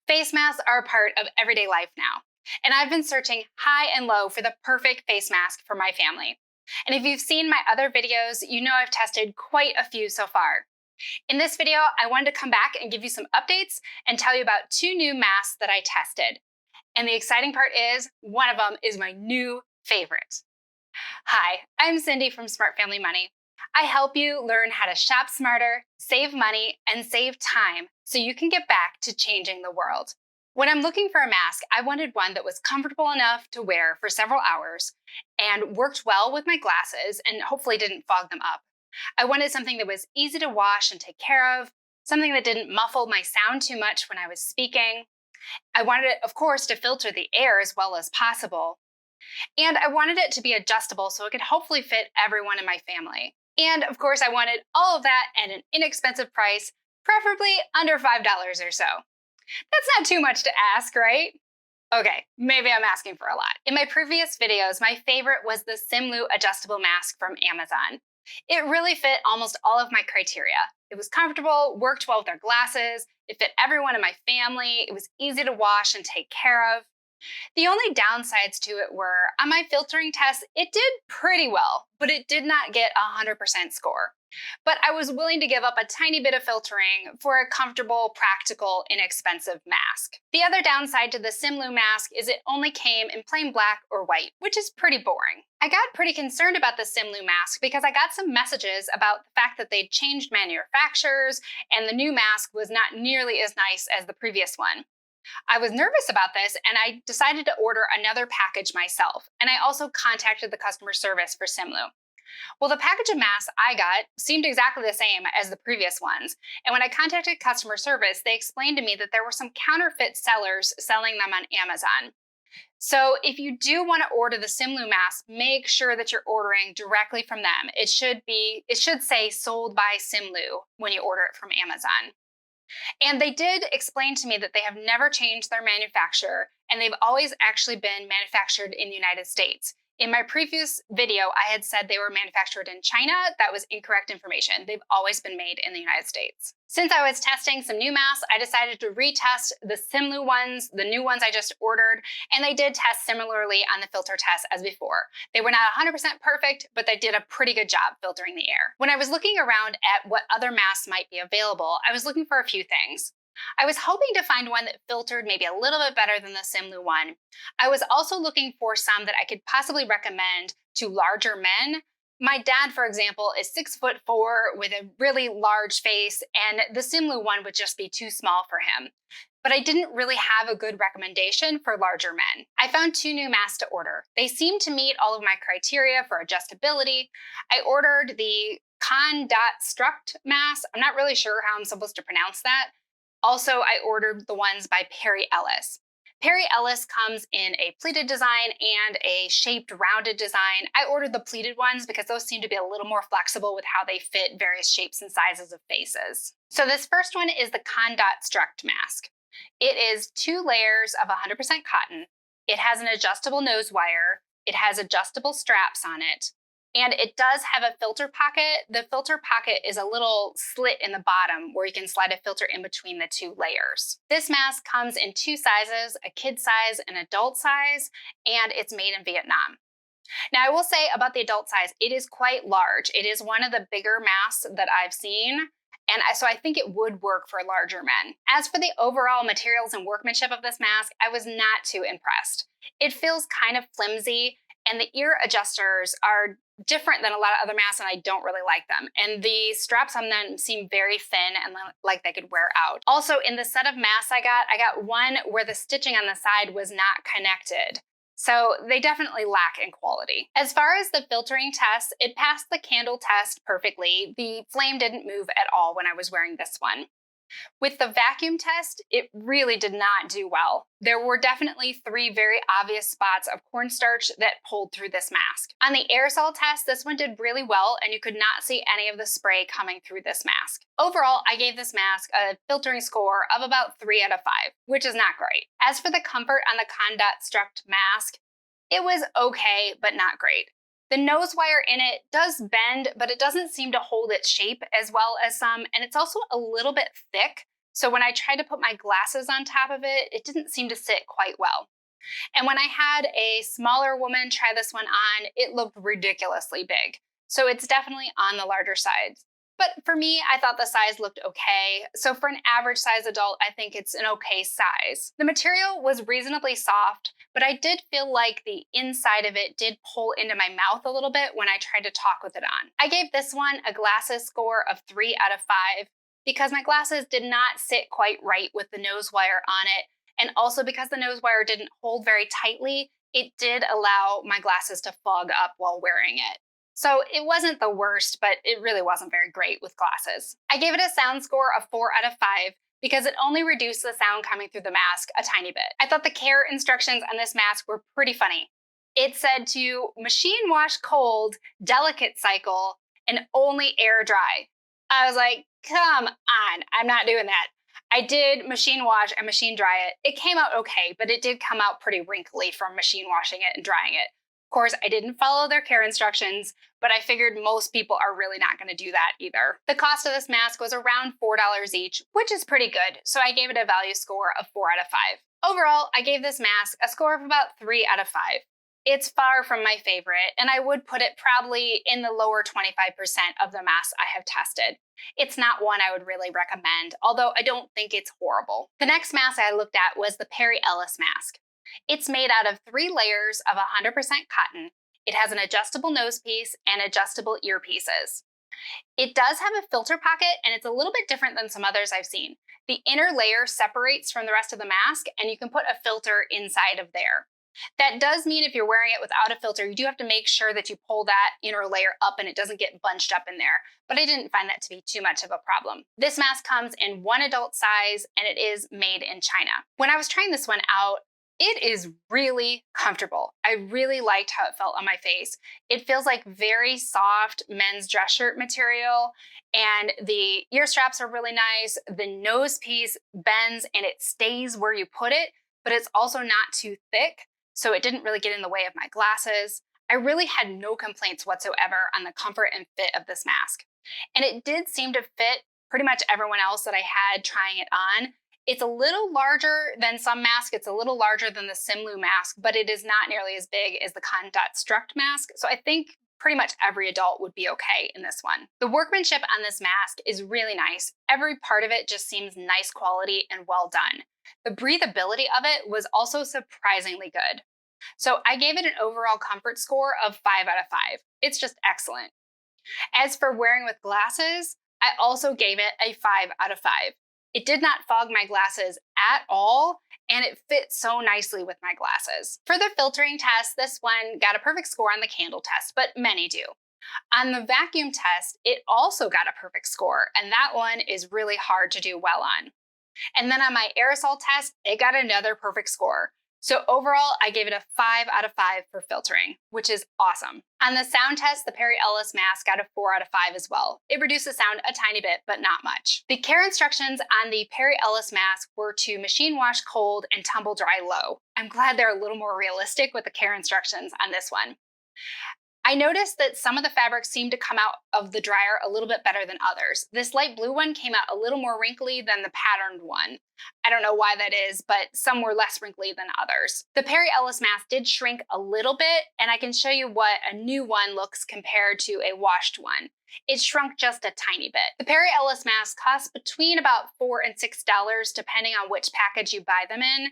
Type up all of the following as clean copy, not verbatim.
Face masks are a part of everyday life now, and I've been searching high and low for the perfect face mask for my family. And if you've seen my other videos, you know I've tested quite a few so far. In this video, I wanted to come back and give you some updates and tell you about two new masks that I tested. And the exciting part is, one of them is my new favorite. Hi, I'm Cindy from Smart Family Money. I help you learn how to shop smarter, save money, and save time so you can get back to changing the world. When I'm looking for a mask, I wanted one that was comfortable enough to wear for several hours and worked well with my glasses and hopefully didn't fog them up. I wanted something that was easy to wash and take care of, something that didn't muffle my sound too much when I was speaking. I wanted it, of course, to filter the air as well as possible. And I wanted it to be adjustable so it could hopefully fit everyone in my family. And of course, I wanted all of that at an inexpensive price, preferably under $5 or so. That's not too much to ask, right? Okay, maybe I'm asking for a lot. In my previous videos, my favorite was the Simlu adjustable mask from Amazon. It really fit almost all of my criteria. It was comfortable, worked well with our glasses, it fit everyone in my family, it was easy to wash and take care of. The only downsides to it were, on my filtering test, it did pretty well, but it did not get a 100% score. But I was willing to give up a tiny bit of filtering for a comfortable, practical, inexpensive mask. The other downside to the Simlu mask is it only came in plain black or white, which is pretty boring. I got pretty concerned about the Simlu mask because I got some messages about the fact that they'd changed manufacturers and the new mask was not nearly as nice as the previous one. I was nervous about this and I decided to order another package myself, and I also contacted the customer service for Simlu. Well, the package of masks I got seemed exactly the same as the previous ones, and when I contacted customer service, they explained to me that there were some counterfeit sellers selling them on Amazon. So if you do want to order the Simlu mask, make sure that you're ordering directly from them. It should say sold by Simlu when you order it from Amazon. And they did explain to me that they have never changed their manufacturer, and they've always actually been manufactured in the United States. In my previous video, I had said they were manufactured in China. That was incorrect information. They've always been made in the United States. Since I was testing some new masks, I decided to retest the Simlu ones, the new ones I just ordered, and they did test similarly on the filter test as before. They were not 100% perfect, but they did a pretty good job filtering the air. When I was looking around at what other masks might be available, I was looking for a few things. I was hoping to find one that filtered maybe a little bit better than the Simlu one. I was also looking for some that I could possibly recommend to larger men. My dad, for example, is 6'4" with a really large face, and the Simlu one would just be too small for him. But I didn't really have a good recommendation for larger men. I found two new masks to order. They seemed to meet all of my criteria for adjustability. I ordered the Con.Struct mask. I'm not really sure how I'm supposed to pronounce that. Also, I ordered the ones by Ellis. Ellis comes in a pleated design and a shaped rounded design. I ordered the pleated ones because those seem to be a little more flexible with how they fit various shapes and sizes of faces. So this first one is the Con.Struct mask. It is 2 layers of 100% cotton. It has an adjustable nose wire. It has adjustable straps on it. And it does have a filter pocket. The filter pocket is a little slit in the bottom where you can slide a filter in between the 2 layers. This mask comes in 2 sizes, a kid size and adult size, and it's made in Vietnam. Now, I will say about the adult size, it is quite large. It is one of the bigger masks that I've seen, and so I think it would work for larger men. As for the overall materials and workmanship of this mask, I was not too impressed. It feels kind of flimsy, and the ear adjusters are different than a lot of other masks, and I don't really like them. And the straps on them seem very thin and like they could wear out. Also, in the set of masks I got one where the stitching on the side was not connected. So they definitely lack in quality. As far as the filtering test, it passed the candle test perfectly. The flame didn't move at all when I was wearing this one. With the vacuum test, it really did not do well. There were definitely 3 very obvious spots of cornstarch that pulled through this mask. On the aerosol test, this one did really well, and you could not see any of the spray coming through this mask. Overall, I gave this mask a filtering score of about 3 out of 5, which is not great. As for the comfort on the Con.Struct mask, it was okay, but not great. The nose wire in it does bend, but it doesn't seem to hold its shape as well as some, and it's also a little bit thick, So when I tried to put my glasses on top of it, it didn't seem to sit quite well. And when I had a smaller woman try this one on, it looked ridiculously big. So it's definitely on the larger side. But for me, I thought the size looked okay. So for an average size adult, I think it's an okay size. The material was reasonably soft, but I did feel like the inside of it did pull into my mouth a little bit when I tried to talk with it on. I gave this one a glasses score of 3 out of 5 because my glasses did not sit quite right with the nose wire on it. And also because the nose wire didn't hold very tightly, it did allow my glasses to fog up while wearing it. So it wasn't the worst, but it really wasn't very great with glasses. I gave it a sound score of 4 out of 5 because it only reduced the sound coming through the mask a tiny bit. I thought the care instructions on this mask were pretty funny. It said to machine wash cold, delicate cycle, and only air dry. I was like, come on, I'm not doing that. I did machine wash and machine dry it. It came out okay, but it did come out pretty wrinkly from machine washing it and drying it. Of course, I didn't follow their care instructions, but I figured most people are really not going to do that either. The cost of this mask was around $4 each, which is pretty good, so I gave it a value score of 4 out of 5. Overall, I gave this mask a score of about 3 out of 5. It's far from my favorite, and I would put it probably in the lower 25% of the masks I have tested. It's not one I would really recommend, although I don't think it's horrible. The next mask I looked at was the Ellis mask. It's made out of 3 layers of 100% cotton. It has an adjustable nose piece and adjustable earpieces. It does have a filter pocket, and it's a little bit different than some others I've seen. The inner layer separates from the rest of the mask, and you can put a filter inside of there. That does mean if you're wearing it without a filter, you do have to make sure that you pull that inner layer up and it doesn't get bunched up in there. But I didn't find that to be too much of a problem. This mask comes in 1 adult size and it is made in China. When I was trying this one out, it is really comfortable. I really liked how it felt on my face. It feels like very soft men's dress shirt material, and the ear straps are really nice. The nose piece bends and it stays where you put it, but it's also not too thick, so it didn't really get in the way of my glasses. I really had no complaints whatsoever on the comfort and fit of this mask. And it did seem to fit pretty much everyone else that I had trying it on. It's a little larger than some masks. It's a little larger than the Simlu mask, but it is not nearly as big as the Con.Struct mask. So I think pretty much every adult would be okay in this one. The workmanship on this mask is really nice. Every part of it just seems nice quality and well done. The breathability of it was also surprisingly good. So I gave it an overall comfort score of 5 out of 5. It's just excellent. As for wearing with glasses, I also gave it a 5 out of 5. It did not fog my glasses at all, and it fit so nicely with my glasses. For the filtering test, this one got a perfect score on the candle test, but many do. On the vacuum test, it also got a perfect score, and that one is really hard to do well on. And then on my aerosol test, it got another perfect score. So overall, I gave it a 5 out of 5 for filtering, which is awesome. On the sound test, the Ellis mask got a 4 out of 5 as well. It reduced the sound a tiny bit, but not much. The care instructions on the Ellis mask were to machine wash cold and tumble dry low. I'm glad they're a little more realistic with the care instructions on this one. I noticed that some of the fabrics seemed to come out of the dryer a little bit better than others. This light blue one came out a little more wrinkly than the patterned one. I don't know why that is, but some were less wrinkly than others. The Ellis mask did shrink a little bit, and I can show you what a new one looks compared to a washed one. It shrunk just a tiny bit. The Ellis mask costs between about $4 and $6 depending on which package you buy them in,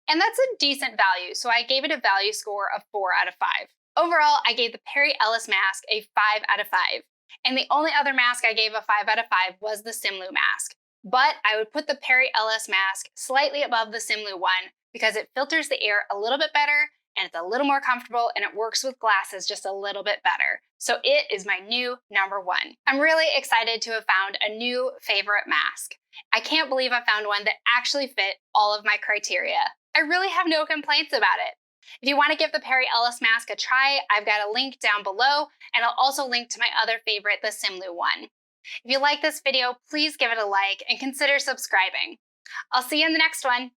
and that's a decent value, so I gave it a value score of 4 out of 5. Overall, I gave the Ellis mask a 5 out of 5, and the only other mask I gave a 5 out of 5 was the Simlu mask. But I would put the Ellis mask slightly above the Simlu one because it filters the air a little bit better, and it's a little more comfortable, and it works with glasses just a little bit better. So it is my new number 1. I'm really excited to have found a new favorite mask. I can't believe I found one that actually fit all of my criteria. I really have no complaints about it. If you want to give the Ellis mask a try, I've got a link down below, and I'll also link to my other favorite, the Simlu one. If you like this video, please give it a like and consider subscribing. I'll see you in the next one.